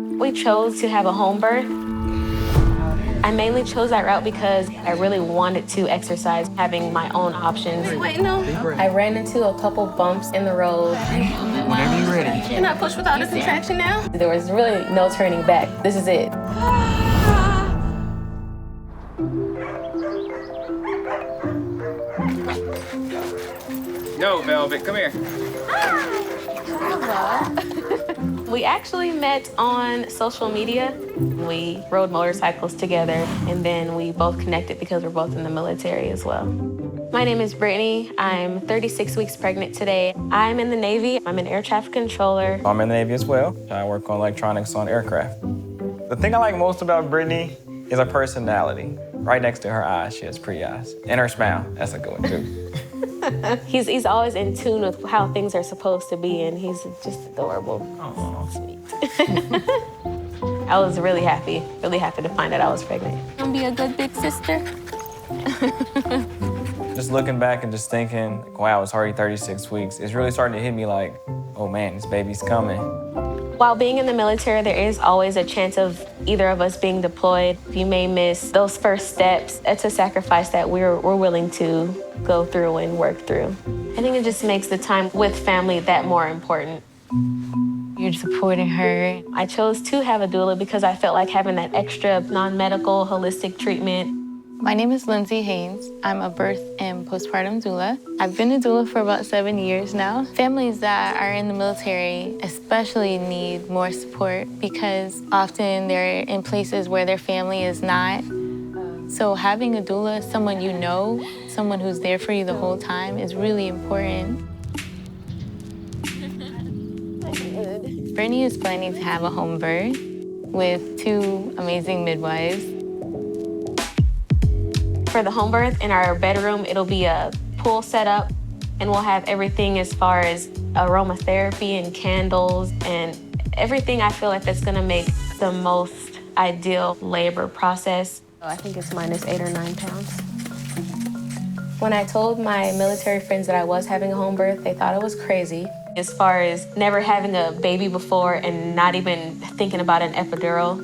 We chose to have a home birth. I mainly chose that route because I really wanted to exercise, having my own options. Wait, no. I ran into a couple bumps in the road. Whenever you're ready. You're not pushed without a contraction now? There was really no turning back. This is it. Yo, Velvet, come here. We actually met on social media. We rode motorcycles together, and then we both connected because we're both in the military as well. My name is Brittany. I'm 36 weeks pregnant today. I'm in the Navy. I'm an air traffic controller. I'm in the Navy as well. I work on electronics on aircraft. The thing I like most about Brittany is her personality. Right next to her eyes, she has pretty eyes. And her smile, that's a good one too. He's always in tune with how things are supposed to be, and he's just adorable. Aww. Sweet. I was really happy to find out I was pregnant. Gonna be a good big sister. Just looking back and just thinking, wow, it's already 36 weeks. It's really starting to hit me like, oh man, this baby's coming. While being in the military, there is always a chance of either of us being deployed. You may miss those first steps. It's a sacrifice that we're willing to go through and work through. I think it just makes the time with family that more important. You're supporting her. I chose to have a doula because I felt like having that extra non-medical, holistic treatment. My name is Lynsey Haynes. I'm a birth and postpartum doula. I've been a doula for about 7 years now. Families that are in the military especially need more support because often they're in places where their family is not. So having a doula, someone you know, someone who's there for you the whole time is really important. Brittany is planning to have a home birth with 2 amazing midwives. For the home birth, in our bedroom, it'll be a pool set up, and we'll have everything as far as aromatherapy and candles and everything I feel like that's gonna make the most ideal labor process. I think it's minus 8 or 9 pounds. When I told my military friends that I was having a home birth, they thought it was crazy. As far as never having a baby before and not even thinking about an epidural.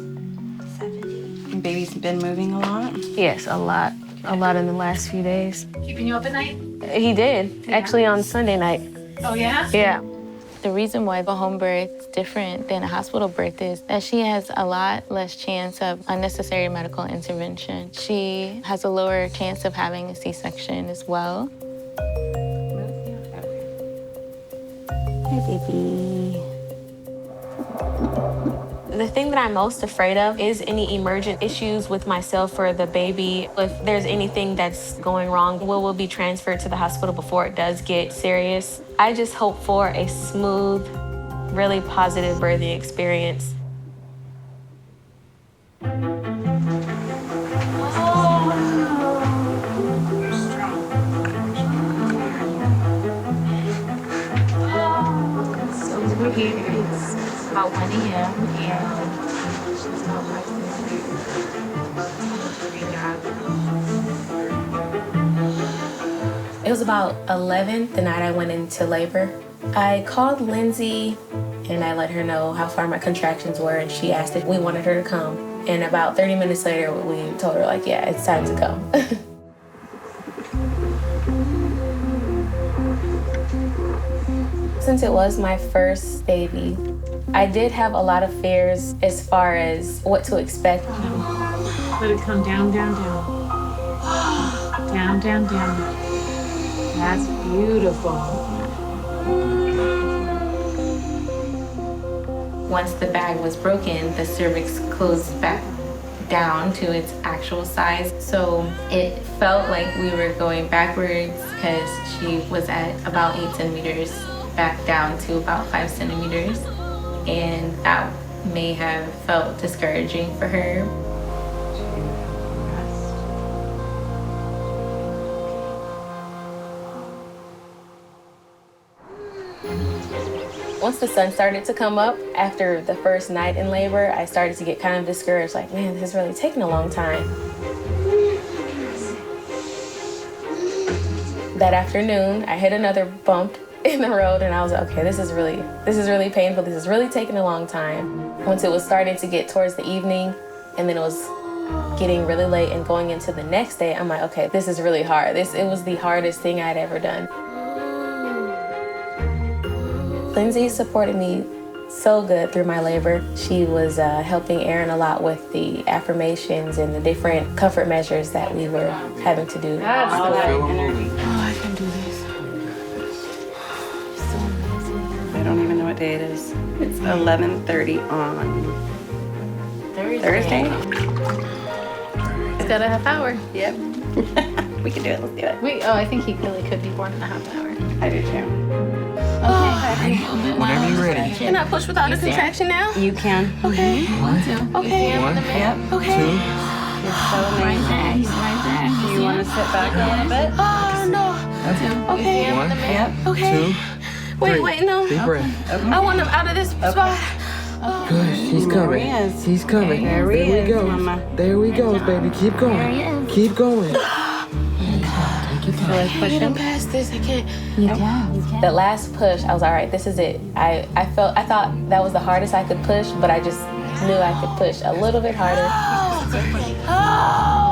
Baby's been moving a lot? Yes, a lot. A lot in the last few days. Keeping you up at night? He did, actually on Sunday night. Oh, yeah? Yeah. The reason why a home birth is different than a hospital birth is that she has a lot less chance of unnecessary medical intervention. She has a lower chance of having a C-section as well. Hey, baby. The thing that I'm most afraid of is any emergent issues with myself or the baby. If there's anything that's going wrong, we'll be transferred to the hospital before it does get serious. I just hope for a smooth, really positive birthing experience. So we're here. It's about 1 a.m. and she's not It was about 11 the night I went into labor. I called Lynsey and I let her know how far my contractions were, and she asked if we wanted her to come. And about 30 minutes later, we told her, like, yeah, it's time to come. Since it was my first baby, I did have a lot of fears as far as what to expect. Let it come down, down, down. Down, down, down. That's beautiful. Once the bag was broken, the cervix closed back down to its actual size. So it felt like we were going backwards because she was at about 8 centimeters back down to about 5 centimeters. And that may have felt discouraging for her. Once the sun started to come up after the first night in labor, I started to get kind of discouraged, like, man, this is really taking a long time. That afternoon, I hit another bump in the road, and I was like, okay, this is really painful. This is really taking a long time. Once it was starting to get towards the evening, and then it was getting really late and going into the next day, I'm like, okay, this is really hard. It was the hardest thing I'd ever done. Lynsey supported me so good through my labor. She was helping Aaron a lot with the affirmations and the different comfort measures that we were having to do. All that energy. I can do this. So amazing. I don't even know what day it is. It's 11:30 on Thursday. It's got a half hour. Yep. We can do it. Let's do it. I think he really could be born in a half hour. I do too. Whenever you're ready. Can I push without a contraction now? You can. Okay. Okay. One, Yep. Okay. two, You're so amazing. Do you want to sit back a little bit? Oh, no. Okay. one, Yep. Okay. two, Wait, no. deep breath. I want him out of this spot. Good, he's coming. There he is. He's coming. There he we is, go. Mama. There we go, baby. Keep going. Keep going. Take your time. Push him. Past this, I can't. The last push, I was all right, this is it. I thought that was the hardest I could push, but I just knew I could push a little bit harder.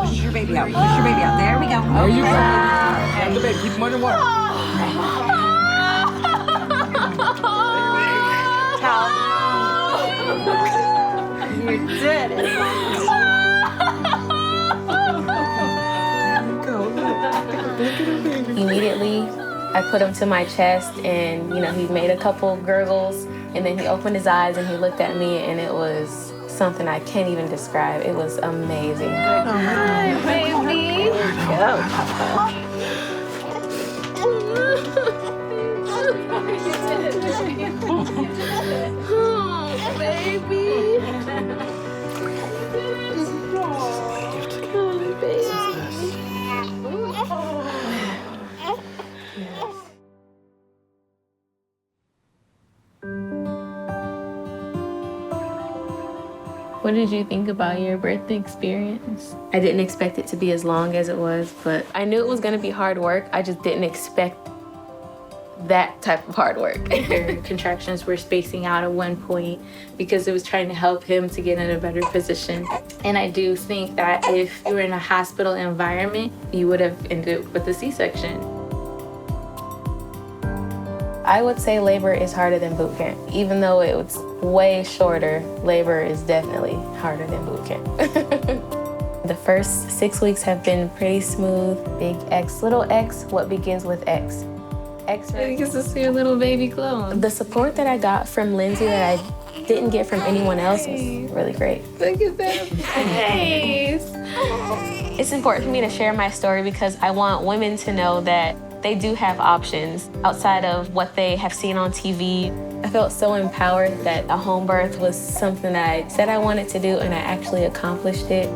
Push your baby out. Push your baby out. There we go. There you go. Have the baby. Keep him underwater. You did it. Immediately, I put him to my chest, and he made a couple gurgles, and then he opened his eyes and he looked at me, and it was something I can't even describe. It was amazing. Hi, baby. Oh, baby. What did you think about your birth experience? I didn't expect it to be as long as it was, but I knew it was going to be hard work. I just didn't expect that type of hard work. Your contractions were spacing out at one point because it was trying to help him to get in a better position. And I do think that if you were in a hospital environment, you would have ended with a C-section. I would say labor is harder than boot camp. Even though it was way shorter, labor is definitely harder than boot camp. The first 6 weeks have been pretty smooth. Big X, little X, what begins with X. You get to see your little baby clone. The support that I got from Lynsey that I didn't get from anyone else was really great. Look at that face. It's important for me to share my story because I want women to know that they do have options outside of what they have seen on TV. I felt so empowered that a home birth was something that I said I wanted to do, and I actually accomplished it.